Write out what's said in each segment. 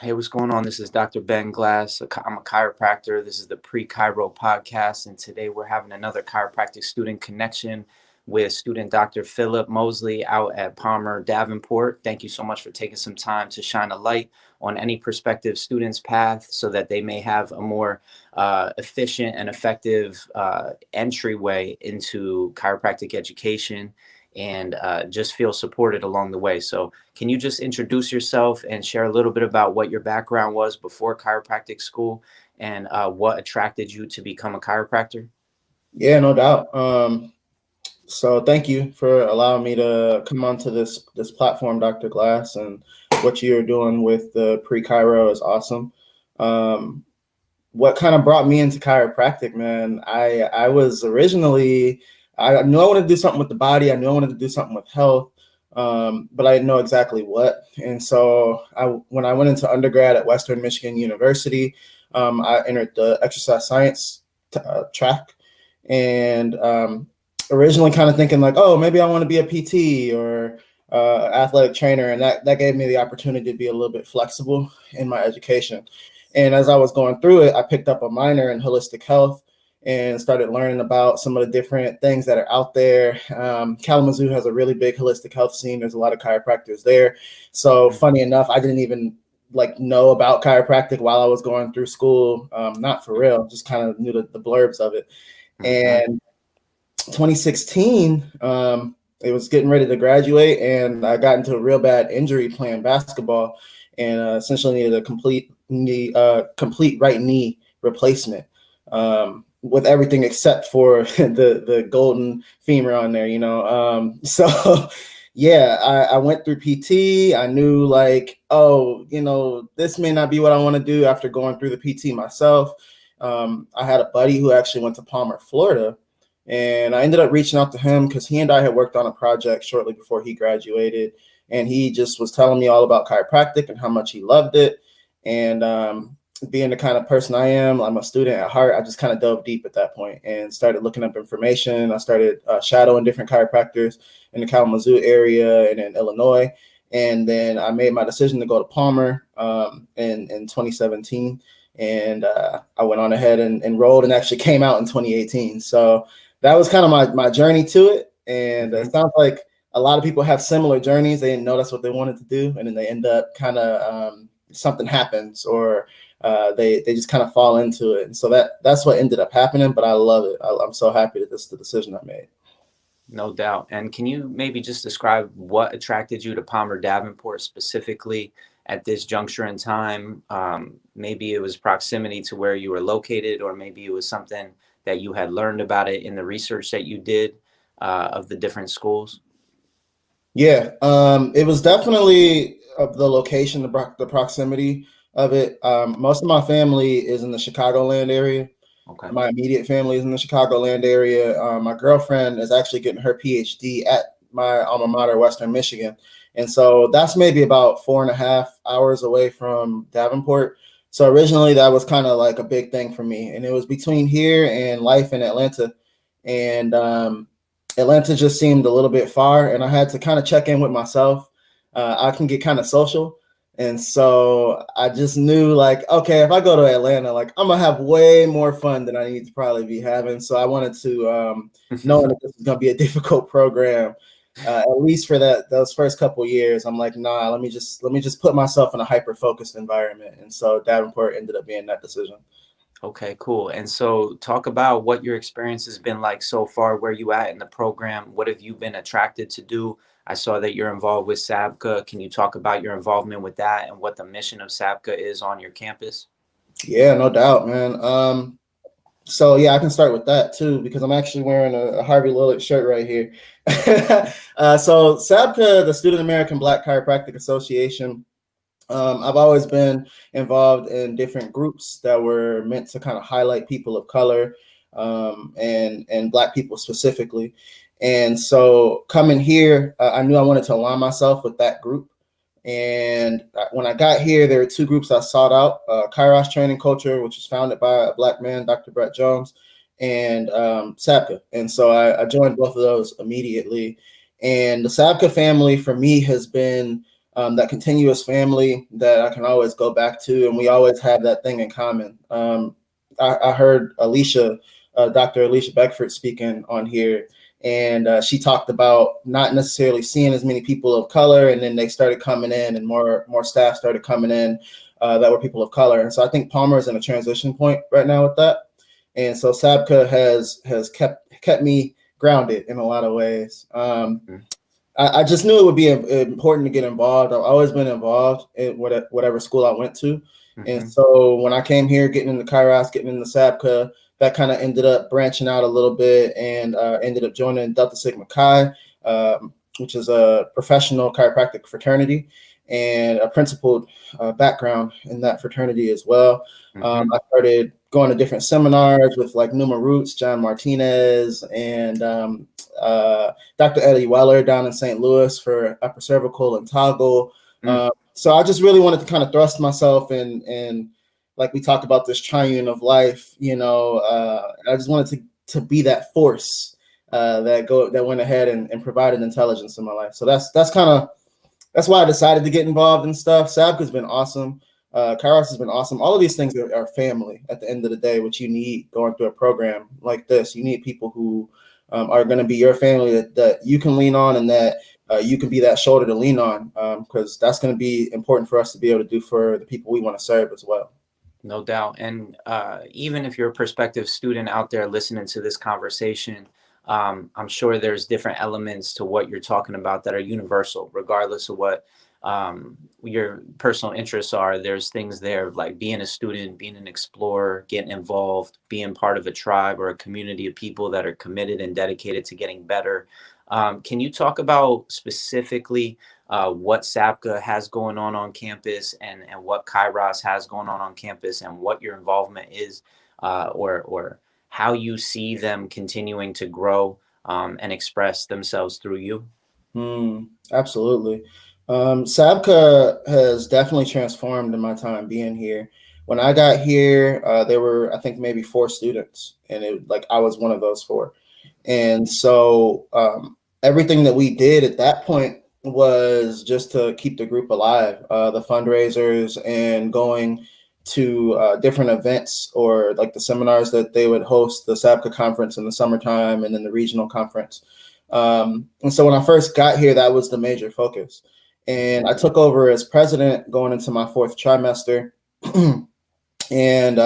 Hey, what's going on? This is Dr. Ben Glass. I'm a chiropractor. This is the Pre-Chiro podcast, and today we're having another chiropractic student connection with student Dr. Phillip Mosley out at Palmer Davenport. Thank you so much for taking some time to shine a light on any prospective student's path so that they may have a more efficient and effective entryway into chiropractic education and just feel supported along the way. So can you just introduce yourself and share a little bit about what your background was before chiropractic school and what attracted you to become a chiropractor? Yeah, no doubt. So thank you for allowing me to come onto this platform, Dr. Glass, and what you're doing with the pre-Chiro is awesome. Um, what kind of brought me into chiropractic, man? I was originally, I knew I wanted to do something with the body. I knew I wanted to do something with health, but I didn't know exactly what. And so when I went into undergrad at Western Michigan University, I entered the exercise science track, and originally kind of thinking like, oh, maybe I want to be a PT or athletic trainer, and that gave me the opportunity to be a little bit flexible in my education. And as I was going through it, I picked up a minor in holistic health and started learning about some of the different things that are out there. Kalamazoo has a really big holistic health scene. There's a lot of chiropractors there. So funny enough, I didn't even know about chiropractic while I was going through school. Not for real, just kind of knew the blurbs of it. And 2016, it was getting ready to graduate, and I got into a real bad injury playing basketball, and essentially needed a complete right knee replacement, with everything except for the golden femur on there, So yeah, I went through PT. I knew this may not be what I want to do after going through the PT myself. I had a buddy who actually went to Palmer, Florida, and I ended up reaching out to him because he and I had worked on a project shortly before he graduated. And he just was telling me all about chiropractic and how much he loved it. And being the kind of person I am, I'm a student at heart. I just kind of dove deep at that point and started looking up information. I started shadowing different chiropractors in the Kalamazoo area and in Illinois. And then I made my decision to go to Palmer in 2017. And I went on ahead and enrolled and actually came out in 2018. So that was kind of my journey to it. And it sounds like a lot of people have similar journeys. They didn't know that's what they wanted to do. And then they end up kind of something happens, or they just kind of fall into it. And so that's what ended up happening. But I love it. I'm so happy that this is the decision I made. No doubt. And can you maybe just describe what attracted you to Palmer Davenport specifically at this juncture in time? Maybe it was proximity to where you were located, or maybe it was something that you had learned about it in the research that you did of the different schools. Yeah, it was definitely the location, the proximity of it. Most of my family is in the Chicagoland area. Okay. My immediate family is in the Chicagoland area. My girlfriend is actually getting her PhD at my alma mater, Western Michigan. And so that's maybe about 4.5 hours away from Davenport. So originally that was kind of like a big thing for me. And it was between here and life in Atlanta. And Atlanta just seemed a little bit far, and I had to kind of check in with myself. I can get kind of social. And so I just knew okay, if I go to Atlanta, I'm going to have way more fun than I need to probably be having. So I wanted to, knowing that this is going to be a difficult program, at least for those first couple of years, I'm like, nah, let me just put myself in a hyper-focused environment. And so Davenport ended up being that decision. Okay, cool. And so talk about what your experience has been like so far. Where you at in the program? What have you been attracted to do? I saw that you're involved with SACA. Can you talk about your involvement with that and what the mission of SACA is on your campus? Yeah, no doubt, man. So yeah, I can start with that too, because I'm actually wearing a Harvey Lillard shirt right here. So SABCA, the Student American Black Chiropractic Association, I've always been involved in different groups that were meant to kind of highlight people of color, and Black people specifically. And so coming here, I knew I wanted to align myself with that group. And when I got here, there were two groups I sought out: Kairos Training Culture, which was founded by a Black man, Dr. Brett Jones, and SABCA. And so I joined both of those immediately. And the SABCA family for me has been that continuous family that I can always go back to, and we always have that thing in common. I heard Dr. Alicia Beckford speaking on here, and she talked about not necessarily seeing as many people of color, and then they started coming in, and more staff started coming in that were people of color. And so I think Palmer is in a transition point right now with that. And so SABCA has kept me grounded in a lot of ways. I just knew it would be important to get involved. I've always been involved in whatever school I went to. And so when I came here, getting into Kairos, getting into SABCA, that kind of ended up branching out a little bit, and ended up joining Delta Sigma Chi, which is a professional chiropractic fraternity, and a principled background in that fraternity as well. I started going to different seminars with like Numa Roots, John Martinez, and Dr. Eddie Weller down in St. Louis for upper cervical and toggle. So I just really wanted to kind of thrust myself in, like we talked about this triune of life, I just wanted to be that force that went ahead and provided intelligence in my life. So that's why I decided to get involved in stuff. SABCA's been awesome. Kairos has been awesome. All of these things are family at the end of the day, which you need going through a program like this. You need people who are going to be your family that you can lean on, and that you can be that shoulder to lean on, because that's going to be important for us to be able to do for the people we want to serve as well. No doubt. And even if you're a prospective student out there listening to this conversation, I'm sure there's different elements to what you're talking about that are universal, regardless of what your personal interests are. There's things there like being a student, being an explorer, getting involved, being part of a tribe or a community of people that are committed and dedicated to getting better. Can you talk about specifically what SABCA has going on campus, and what Kairos has going on campus, and what your involvement is, or how you see them continuing to grow and express themselves through you? Absolutely. SABCA has definitely transformed in my time being here. When I got here, there were, I think, maybe 4 students, and I was one of those 4. And so everything that we did at that point was just to keep the group alive, the fundraisers and going to different events, or like the seminars that they would host, the SABCA conference in the summertime, and then the regional conference. And so when I first got here, that was the major focus. And I took over as president going into my 4th trimester. And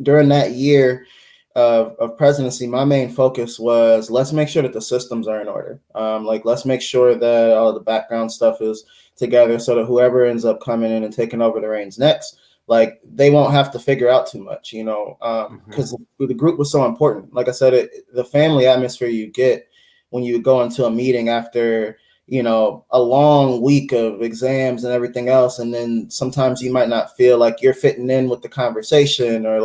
during that year of presidency, my main focus was, let's make sure that the systems are in order. Let's make sure that all the background stuff is together, so that whoever ends up coming in and taking over the reins next, they won't have to figure out too much, because the group was so important. Like I said, the family atmosphere you get when you go into a meeting after, a long week of exams and everything else. And then sometimes you might not feel like you're fitting in with the conversation, or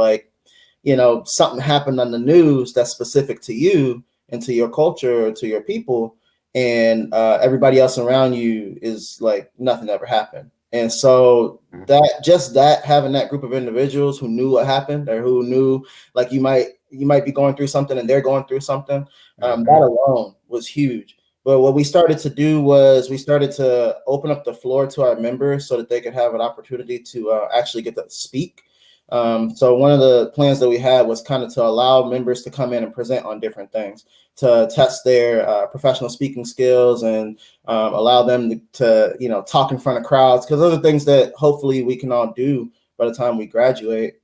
something happened on the news that's specific to you and to your culture or to your people. And everybody else around you is like nothing ever happened. And so that having that group of individuals who knew what happened, or who knew, like, you might be going through something and they're going through something, that alone was huge. But what we started to do was we started to open up the floor to our members so that they could have an opportunity to actually get to speak. So one of the plans that we had was kind of to allow members to come in and present on different things, to test their professional speaking skills, and allow them to talk in front of crowds, because those are things that hopefully we can all do by the time we graduate.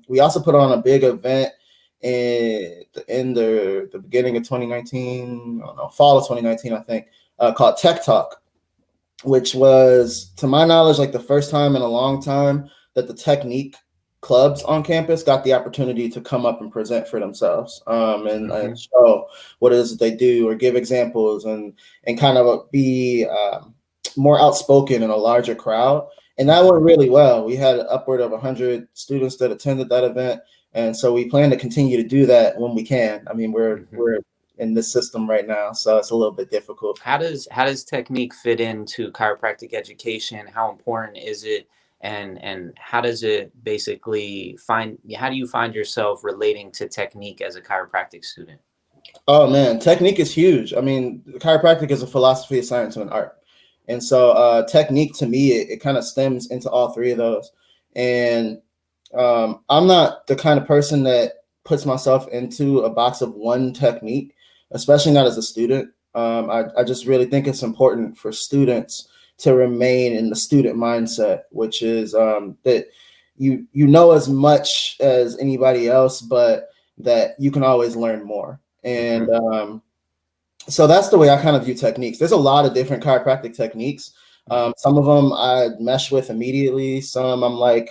We also put on a big event in the beginning of 2019, fall of 2019, I think, called Tech Talk, which was, to my knowledge, like the first time in a long time that the technique clubs on campus got the opportunity to come up and present for themselves, and show what it is that they do, or give examples, and kind of be more outspoken in a larger crowd. And that went really well. We had upward of 100 students that attended that event. And so we plan to continue to do that when we can. I mean, we're in this system right now, so it's a little bit difficult. How does technique fit into chiropractic education? How important is it? And how does it basically how do you find yourself relating to technique as a chiropractic student? Oh man, technique is huge. I mean, chiropractic is a philosophy, a science, and an art. And so technique to me, it kind of stems into all three of those. And I'm not the kind of person that puts myself into a box of one technique, especially not as a student. I just really think it's important for students to remain in the student mindset, which is that you know as much as anybody else, but that you can always learn more. And so that's the way I kind of view techniques. There's a lot of different chiropractic techniques. Some of them I mesh with immediately. Some I'm like,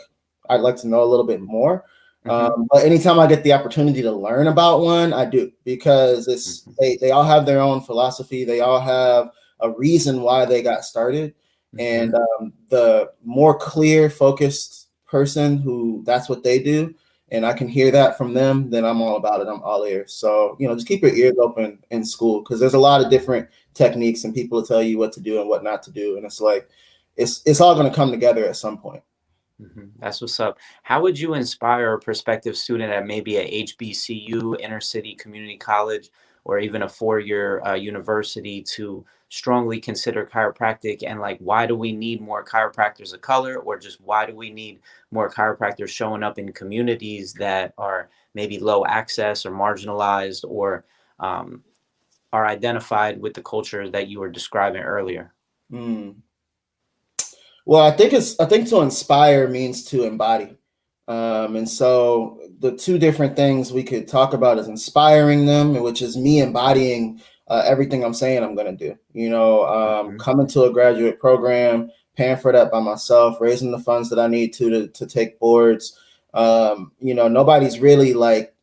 I'd like to know a little bit more. But anytime I get the opportunity to learn about one, I do, because it's they all have their own philosophy. They all have a reason why they got started. And the more clear, focused person who that's what they do, and I can hear that from them, then I'm all about it. I'm all ears. So, just keep your ears open in school, because there's a lot of different techniques and people will tell you what to do and what not to do. And it's like, it's all going to come together at some point. That's what's up. How would you inspire a prospective student at maybe a HBCU, inner city community college, or even a four-year university to strongly consider chiropractic? And like, why do we need more chiropractors of color, or just why do we need more chiropractors showing up in communities that are maybe low access or marginalized, or are identified with the culture that you were describing earlier? Well, I think to inspire means to embody. And so the two different things we could talk about is inspiring them, which is me embodying everything I'm saying I'm going to do, coming to a graduate program, paying for that by myself, raising the funds that I need to take boards. Nobody's really like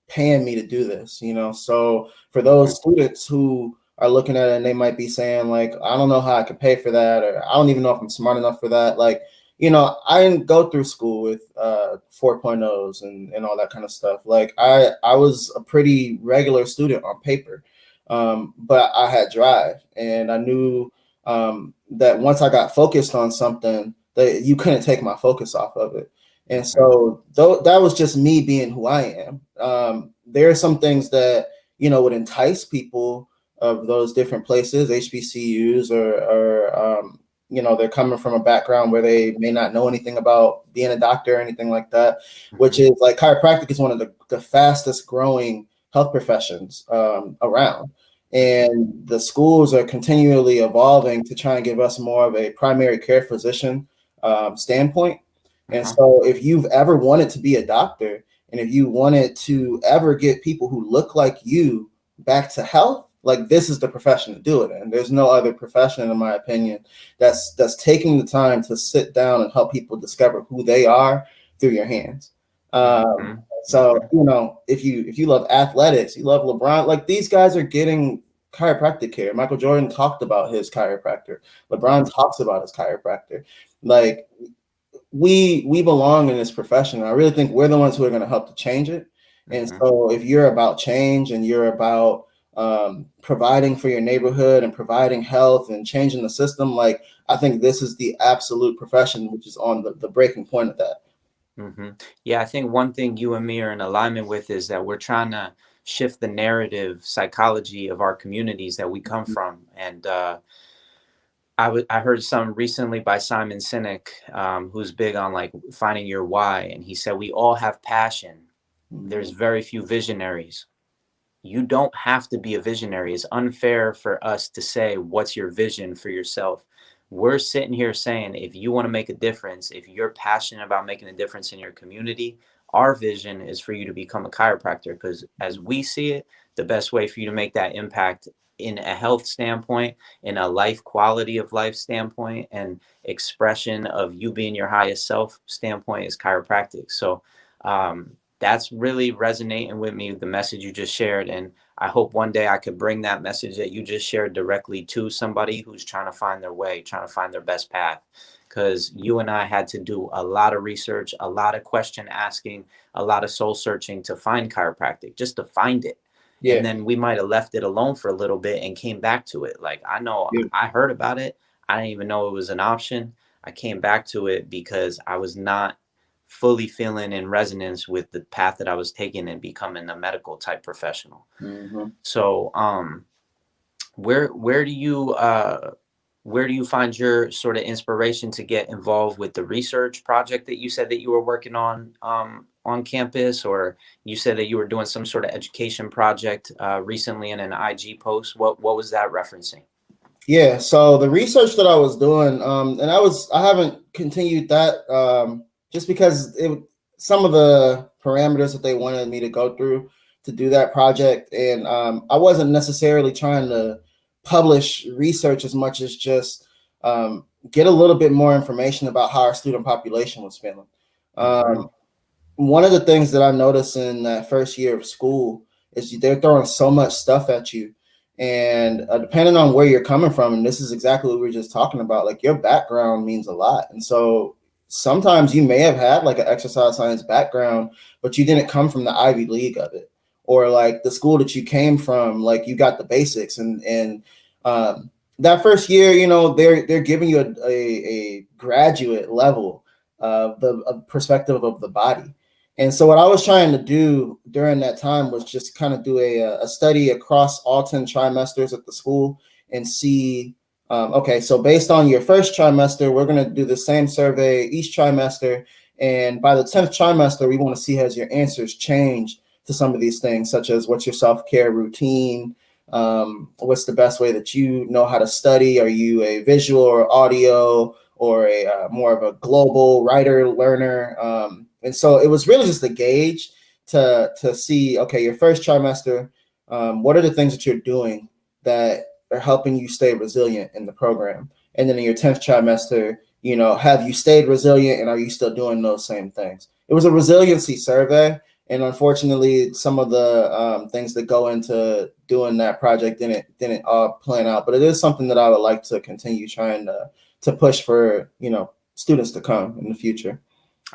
paying me to do this, so for those students who are looking at it and they might be saying like, I don't know how I could pay for that, or I don't even know if I'm smart enough for that. Like, I didn't go through school with 4.0s and all that kind of stuff. Like I was a pretty regular student on paper, but I had drive, and I knew that once I got focused on something, that you couldn't take my focus off of it. And so that was just me being who I am. There are some things that, would entice people of those different places, HBCUs, or they're coming from a background where they may not know anything about being a doctor or anything like that, which is like chiropractic is one of the fastest growing health professions around. And the schools are continually evolving to try and give us more of a primary care physician standpoint. And so if you've ever wanted to be a doctor, and if you wanted to ever get people who look like you back to health, like this is the profession to do it in. There's no other profession, in my opinion, that's taking the time to sit down and help people discover who they are through your hands. So, if you love athletics, you love LeBron, like these guys are getting chiropractic care. Michael Jordan talked about his chiropractor. LeBron talks about his chiropractor. Like, we belong in this profession. I really think we're the ones who are going to help to change it. And so if you're about change and you're about providing for your neighborhood and providing health and changing the system, like I think this is the absolute profession which is on the breaking point of that. Yeah, I think one thing you and me are in alignment with is that we're trying to shift the narrative psychology of our communities that we come from. And I heard some recently by Simon Sinek, who's big on like finding your why. And he said, we all have passion. There's very few visionaries. You don't have to be a visionary. It's unfair for us to say, what's your vision for yourself? We're sitting here saying, if you want to make a difference, if you're passionate about making a difference in your community, our vision is for you to become a chiropractor, because as we see it, the best way for you to make that impact in a health standpoint, in a life quality of life standpoint, and expression of you being your highest self standpoint is chiropractic. So that's really resonating with me, the message you just shared. And I hope one day I could bring that message that you just shared directly to somebody who's trying to find their way, trying to find their best path. Because you and I had to do a lot of research, a lot of question asking, a lot of soul searching to find chiropractic, just to find it. Yeah. And then we might have left it alone for a little bit and came back to it. Like, I know I heard about it. I didn't even know it was an option. I came back to it because I was not fully feeling in resonance with the path that I was taking and becoming a medical type professional. So where do you where do you find your sort of inspiration to get involved with the research project that you said that you were working on campus, or you said that you were doing some sort of education project recently in an IG post? What was that referencing? Yeah, so the research that I was doing, and I haven't continued that just because some of the parameters that they wanted me to go through to do that project, and I wasn't necessarily trying to publish research as much as just get a little bit more information about how our student population was feeling. Mm-hmm. One of the things that I noticed in that first year of school is they're throwing so much stuff at you. And depending on where you're coming from, and this is exactly what we were just talking about, like your background means a lot. And so sometimes you may have had like an exercise science background, but you didn't come from the Ivy League of it, or like the school that you came from, like you got the basics. And that first year, you know, they're giving you a graduate level of the perspective of the body. And so what I was trying to do during that time was just kind of do a study across all 10 trimesters at the school and see, okay, so based on your first trimester, we're going to do the same survey each trimester. And by the 10th trimester, we want to see has your answers changed to some of these things, such as what's your self-care routine? What's the best way that you know how to study? Are you a visual or audio or a more of a global writer learner? And so it was really just a gauge to see, okay, your first trimester, what are the things that you're doing that are helping you stay resilient in the program? And then in your 10th trimester, you know, have you stayed resilient and are you still doing those same things? It was a resiliency survey. And unfortunately, some of the things that go into doing that project didn't all plan out. But it is something that I would like to continue trying to push for, you know, students to come in the future.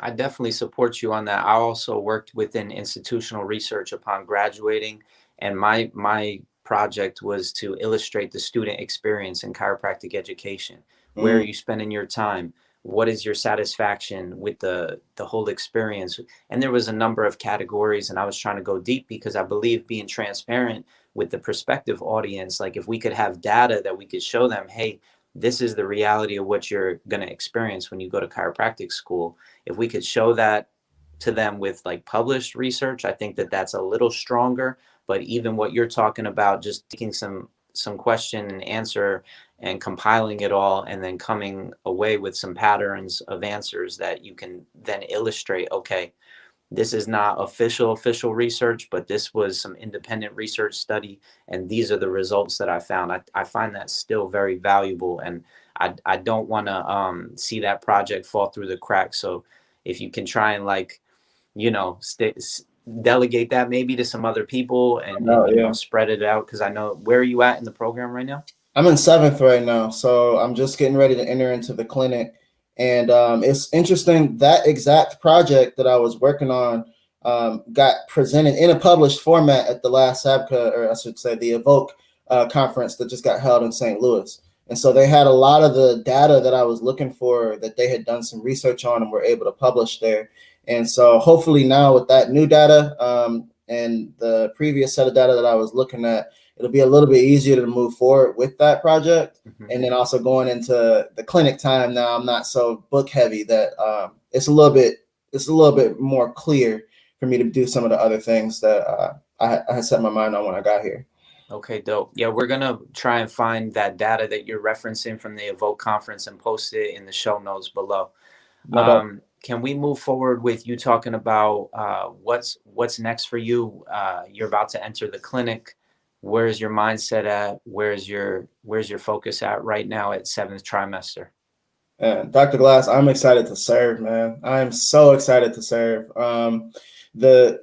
I definitely support you on that. I also worked within institutional research upon graduating, and my project was to illustrate the student experience in chiropractic education. Where are Mm, you spending your time? What is your satisfaction with the whole experience? And there was a number of categories, and I was trying to go deep because I believe being transparent with the prospective audience, like if we could have data that we could show them, hey, this is the reality of what you're going to experience when you go to chiropractic school. If we could show that to them with like published research, I think that that's a little stronger. But even what you're talking about, just taking some question and answer and compiling it all and then coming away with some patterns of answers that you can then illustrate, okay, this is not official research, but this was some independent research study, and these are the results that I found. I find that still very valuable, and I don't want to see that project fall through the cracks. So if you can try and like, you know, delegate that maybe to some other people and no, you know yeah. spread it out, because I know, where are you at in the program right now? I'm in seventh right now, so I'm just getting ready to enter into the clinic. And it's interesting that exact project that I was working on got presented in a published format at the last SABCA, or I should say the Evoke conference that just got held in St. Louis. And so they had a lot of the data that I was looking for that they had done some research on and were able to publish there. And so hopefully now with that new data and the previous set of data that I was looking at, it'll be a little bit easier to move forward with that project. Mm-hmm. And then also going into the clinic time now, I'm not so book heavy that it's a little bit more clear for me to do some of the other things that I had set my mind on when I got here. Okay, dope. Yeah, we're gonna try and find that data that you're referencing from the Evoke conference and post it in the show notes below. No doubt. Can we move forward with you talking about what's next for you? You're about to enter the clinic. Where's your mindset at? Where's your focus at right now at seventh trimester? And Dr. Glass, I'm excited to serve, man. I'm so excited to serve. The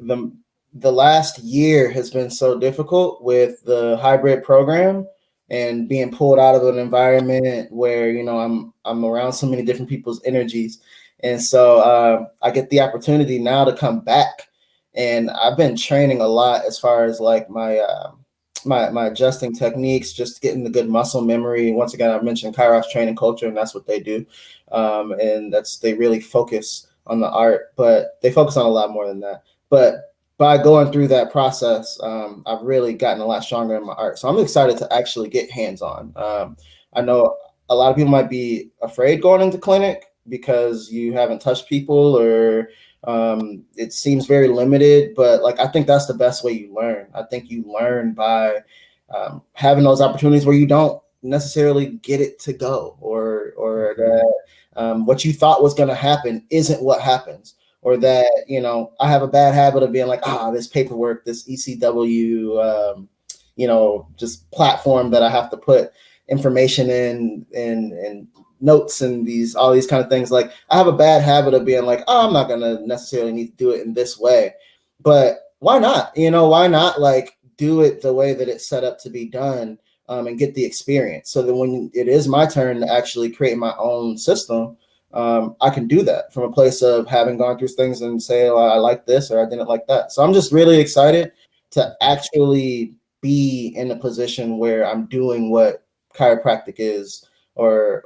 the last year has been so difficult with the hybrid program and being pulled out of an environment where, you know, I'm around so many different people's energies. And so I get the opportunity now to come back, and I've been training a lot as far as like my adjusting techniques, just getting the good muscle memory. Once again, I mentioned Kairos training culture, and that's what they do. And they really focus on the art, but they focus on a lot more than that. But by going through that process, I've really gotten a lot stronger in my art. So I'm excited to actually get hands-on. I know a lot of people might be afraid going into clinic because you haven't touched people, or it seems very limited. But like, I think that's the best way you learn. I think you learn by having those opportunities where you don't necessarily get it to go, or that what you thought was going to happen isn't what happens, or that, you know, I have a bad habit of being like, this paperwork, this ECW, you know, just platform that I have to put information in and notes and all these kind of things. Like, I have a bad habit of being like, I'm not going to necessarily need to do it in this way, but why not? You know, why not like do it the way that it's set up to be done, and get the experience, so that when it is my turn to actually create my own system, I can do that from a place of having gone through things and say, oh, I like this or I didn't like that. So I'm just really excited to actually be in a position where I'm doing what chiropractic is, or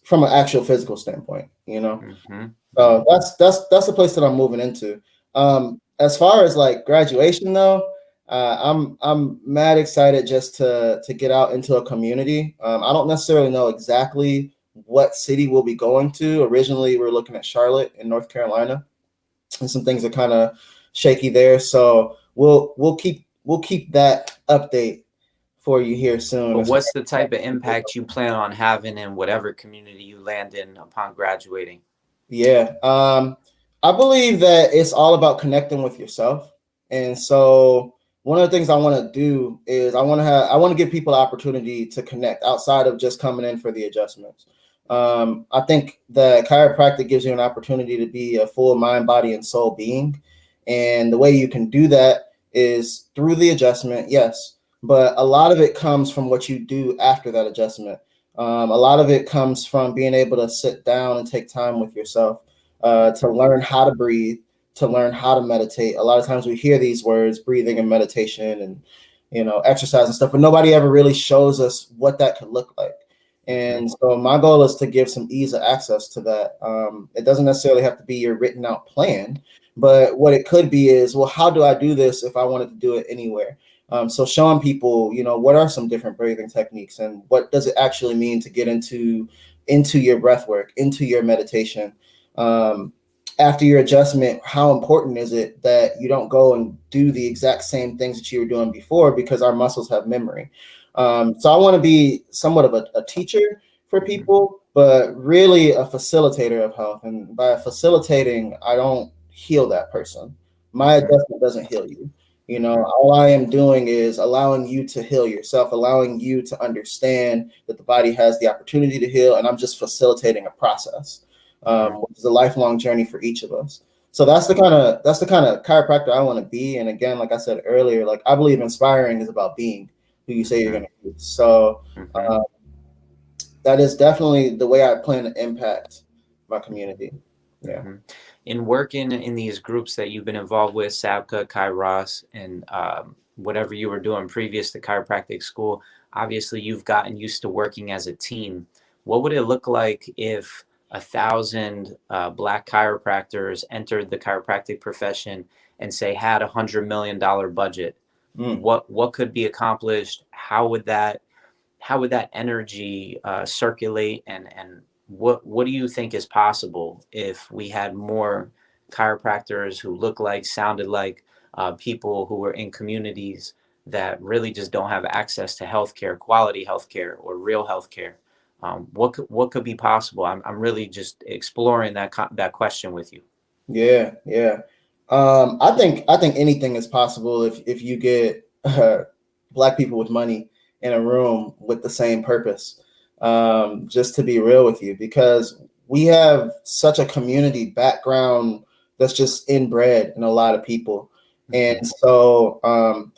from an actual physical standpoint, you know. So that's the place that I'm moving into. As far as like graduation though, I'm mad excited just to get out into a community. I don't necessarily know exactly what city we'll be going to. Originally, we're looking at Charlotte in North Carolina, and some things are kind of shaky there. So we'll keep that update for you here soon. But what's the type of impact you plan on having in whatever community you land in upon graduating? Yeah, I believe that it's all about connecting with yourself, and so one of the things I want to do is I want to give people the opportunity to connect outside of just coming in for the adjustments. I think that chiropractic gives you an opportunity to be a full mind, body, and soul being, and the way you can do that is through the adjustment, yes, but a lot of it comes from what you do after that adjustment. A lot of it comes from being able to sit down and take time with yourself, to learn how to breathe, to learn how to meditate. A lot of times we hear these words, breathing and meditation and, you know, exercise and stuff, but nobody ever really shows us what that could look like. And so my goal is to give some ease of access to that. It doesn't necessarily have to be your written out plan, but what it could be is, well, how do I do this if I wanted to do it anywhere? So showing people, you know, what are some different breathing techniques and what does it actually mean to get into your breath work, into your meditation. After your adjustment, how important is it that you don't go and do the exact same things that you were doing before, because our muscles have memory. So I want to be somewhat of a teacher for people, but really a facilitator of health. And by facilitating, I don't heal that person. My adjustment doesn't heal you. You know, all I am doing is allowing you to heal yourself, allowing you to understand that the body has the opportunity to heal, and I'm just facilitating a process, which is a lifelong journey for each of us. So that's the kind of chiropractor I want to be. And again, like I said earlier, like I believe inspiring is about being who you say you're going to be. So that is definitely the way I plan to impact my community. Yeah. In working in these groups that you've been involved with, SACA, Kairos, and whatever you were doing previous to chiropractic school, obviously you've gotten used to working as a team. What would it look like if 1,000 Black chiropractors entered the chiropractic profession and say had $100 million budget? What could be accomplished? How would that energy circulate, and what do you think is possible if we had more chiropractors who look like, sounded like people who were in communities that really just don't have access to healthcare, quality healthcare, or real healthcare? What could be possible? I'm really just exploring that question with you. Yeah. I think anything is possible if you get Black people with money in a room with the same purpose. Just to be real with you, because we have such a community background that's just inbred in a lot of people. And so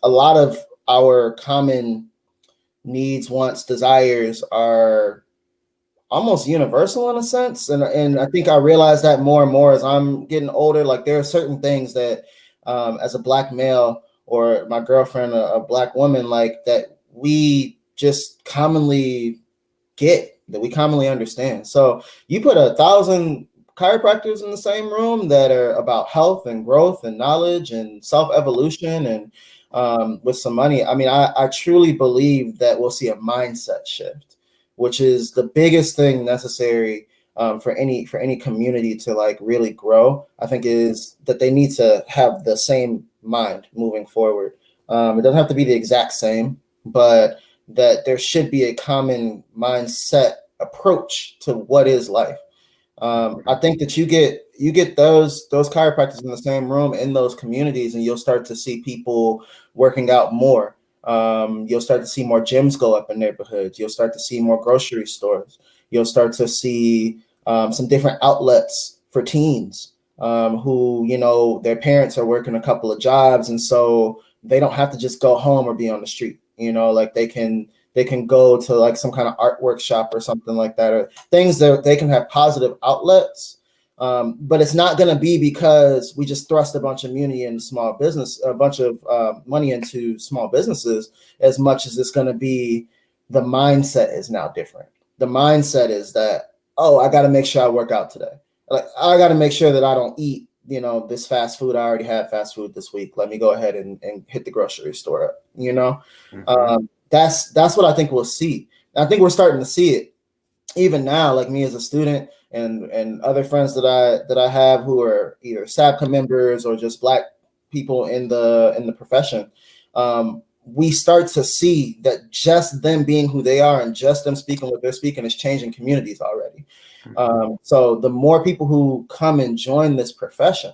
a lot of our common needs, wants, desires are almost universal in a sense. And I think I realize that more and more as I'm getting older. Like, there are certain things that as a Black male, or my girlfriend, a Black woman, like that we just commonly get, that we commonly understand. So you put 1,000 chiropractors in the same room that are about health and growth and knowledge and self-evolution, and with some money, I mean, I truly believe that we'll see a mindset shift. which is the biggest thing necessary for any community to like really grow. I think is that they need to have the same mind moving forward. It doesn't have to be the exact same, but that there should be a common mindset approach to what is life. I think that you get those chiropractors in the same room in those communities, and you'll start to see people working out more. You'll start to see more gyms go up in neighborhoods. You'll start to see more grocery stores. You'll start to see some different outlets for teens who, you know, their parents are working a couple of jobs, and so they don't have to just go home or be on the street. You know, like they can go to like some kind of art workshop or something like that, or things that they can have positive outlets. But it's not going to be because we just thrust a bunch of money into small business, a bunch of money into small businesses, as much as it's going to be the mindset is now different. The mindset is that, oh, I got to make sure I work out today. Like I got to make sure that I don't eat, you know, this fast food. I already had fast food this week. Let me go ahead and hit the grocery store up, you know? That's what I think we'll see. I think we're starting to see it even now, like me as a student and other friends that I have who are either SACA members or just Black people in the profession. We start to see that just them being who they are and just them speaking what they're speaking is changing communities already. So the more people who come and join this profession,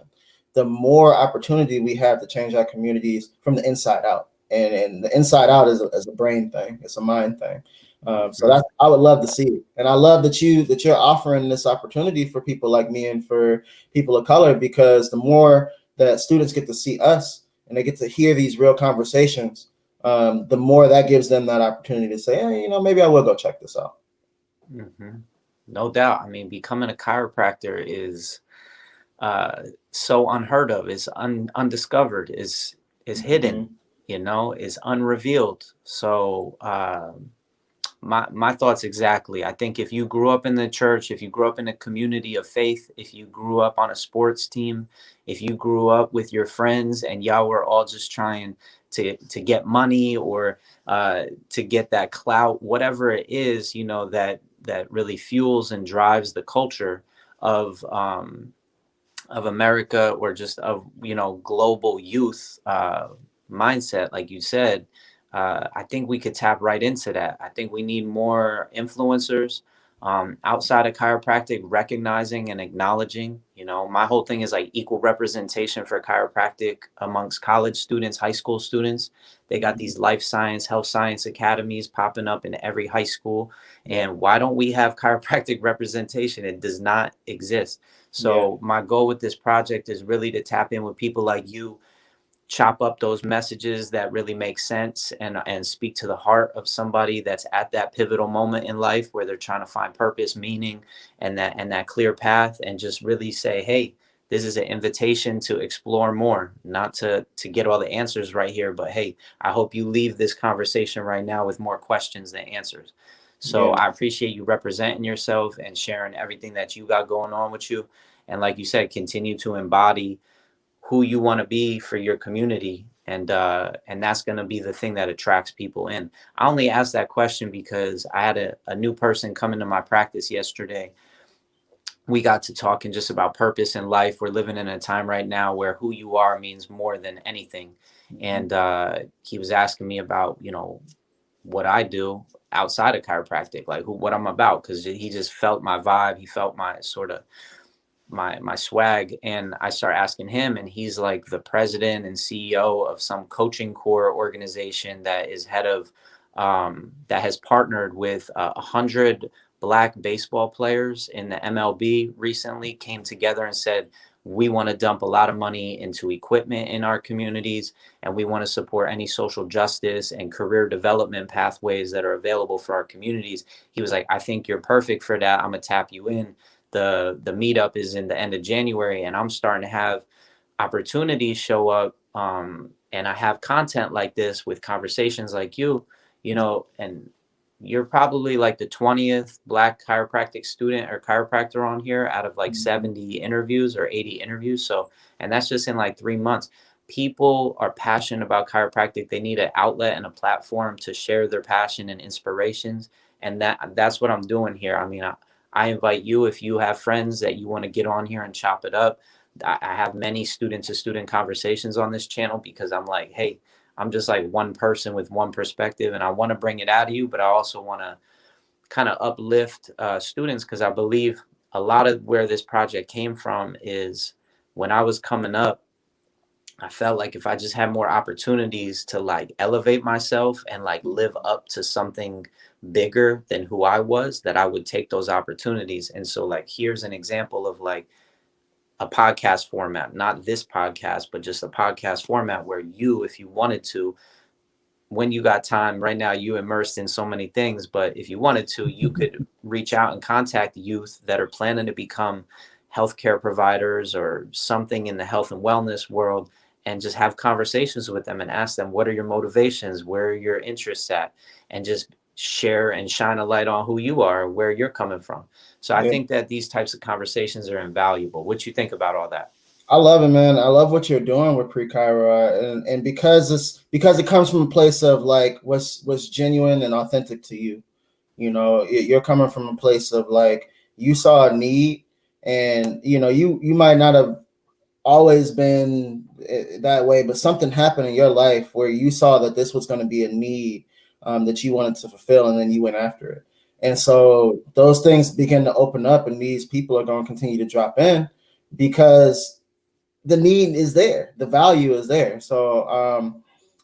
the more opportunity we have to change our communities from the inside out. And the inside out is a brain thing. It's a mind thing. So that's, I would love to see it. And I love that you're offering this opportunity for people like me and for people of color, because the more that students get to see us and they get to hear these real conversations, the more that gives them that opportunity to say, hey, you know, maybe I will go check this out. No doubt. I mean, becoming a chiropractor is so unheard of, is undiscovered, is hidden, you know, is unrevealed. So my thoughts exactly. I think if you grew up in the church, if you grew up in a community of faith, if you grew up on a sports team, if you grew up with your friends and y'all were all just trying to get money or to get that clout, whatever it is, you know, that really fuels and drives the culture of America, or just of, you know, global youth mindset, like you said. I think we could tap right into that. I think we need more influencers outside of chiropractic, recognizing and acknowledging, you know, my whole thing is like equal representation for chiropractic amongst college students, high school students. They got these life science, health science academies popping up in every high school. And why don't we have chiropractic representation? It does not exist. So my goal with this project is really to tap in with people like you, chop up those messages that really make sense and speak to the heart of somebody that's at that pivotal moment in life where they're trying to find purpose, meaning, and that clear path, and just really say, hey, this is an invitation to explore more, not to get all the answers right here, but hey, I hope you leave this conversation right now with more questions than answers. So I appreciate you representing yourself and sharing everything that you got going on with you. And like you said, continue to embody who you want to be for your community, and that's going to be the thing that attracts people in. I only asked that question because I had a new person come into my practice yesterday. We got to talking just about purpose in life. We're living in a time right now where who you are means more than anything. And he was asking me about, you know, what I do outside of chiropractic, like what I'm about, because he just felt my vibe. He felt my sort of my swag. And I start asking him, and he's like the president and CEO of some coaching core organization that is head of that has partnered with 100 Black baseball players in the MLB recently, came together and said, we want to dump a lot of money into equipment in our communities, and we want to support any social justice and career development pathways that are available for our communities. He was like, I think you're perfect for that. I'm gonna tap you in. The meetup is in the end of January, and I'm starting to have opportunities show up. And I have content like this with conversations like you know, and you're probably like the 20th Black chiropractic student or chiropractor on here out of like 70 interviews or 80 interviews. So, and that's just in like 3 months. People are passionate about chiropractic. They need an outlet and a platform to share their passion and inspirations. And that's what I'm doing here. I mean, I invite you, if you have friends that you want to get on here and chop it up. I have many student to student conversations on this channel because I'm like, hey, I'm just like one person with one perspective, and I want to bring it out of you, but I also want to kind of uplift students, because I believe a lot of where this project came from is when I was coming up, I felt like if I just had more opportunities to like elevate myself and like live up to something bigger than who I was, that I would take those opportunities. And so like, here's an example of like a podcast format, not this podcast, but just a podcast format where you, if you wanted to, when you got time right now, you immersed in so many things, but if you wanted to, you could reach out and contact youth that are planning to become healthcare providers or something in the health and wellness world, and just have conversations with them and ask them, what are your motivations? Where are your interests at? And just share and shine a light on who you are, where you're coming from. So I Yeah. think that these types of conversations are invaluable. What you think about all that? I love it, man. I love what you're doing with pre-Cairo, and because it comes from a place of like what's genuine and authentic to you. You know, you're coming from a place of like you saw a need, and you know you might not have always been that way, but something happened in your life where you saw that this was going to be a need that you wanted to fulfill, and then you went after it. And so those things begin to open up, and these people are going to continue to drop in because the need is there, the value is there. So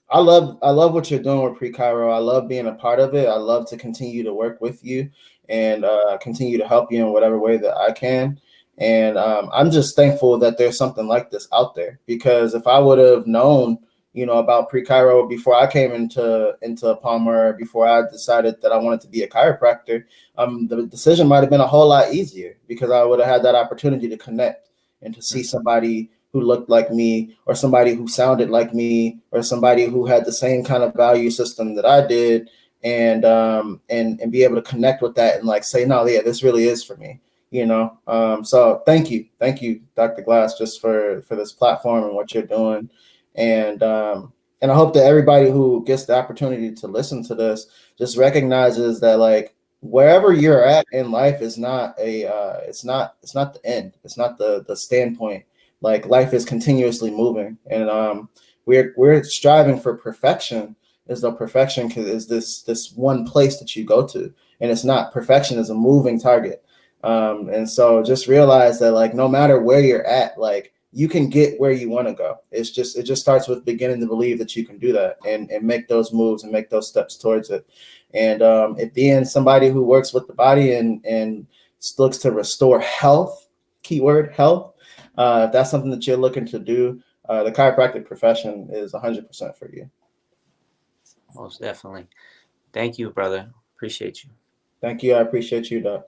I love what you're doing with Pre-Cairo. I love being a part of it. I love to continue to work with you and continue to help you in whatever way that I can. And I'm just thankful that there's something like this out there, because if I would have known, about Pre-Cairo before I came into Palmer, before I decided that I wanted to be a chiropractor, the decision might have been a whole lot easier, because I would have had that opportunity to connect and to see somebody who looked like me, or somebody who sounded like me, or somebody who had the same kind of value system that I did, and be able to connect with that and like say, no, yeah, this really is for me. So thank you, Dr. Glass, just for this platform and what you're doing, and I hope that everybody who gets the opportunity to listen to this just recognizes that like wherever you're at in life is not it's not the end, it's not the standpoint. Like life is continuously moving, and we're striving for perfection, as though perfection is this one place that you go to, and it's not. Perfection is a moving target, and so just realize that like no matter where you're at, like you can get where you want to go. It just starts with beginning to believe that you can do that, and make those moves and make those steps towards it. And if being somebody who works with the body and looks to restore health, keyword health, if that's something that you're looking to do, the chiropractic profession is 100% for you. Most definitely. Thank you, brother. Appreciate you. Thank you. I appreciate you, Doc.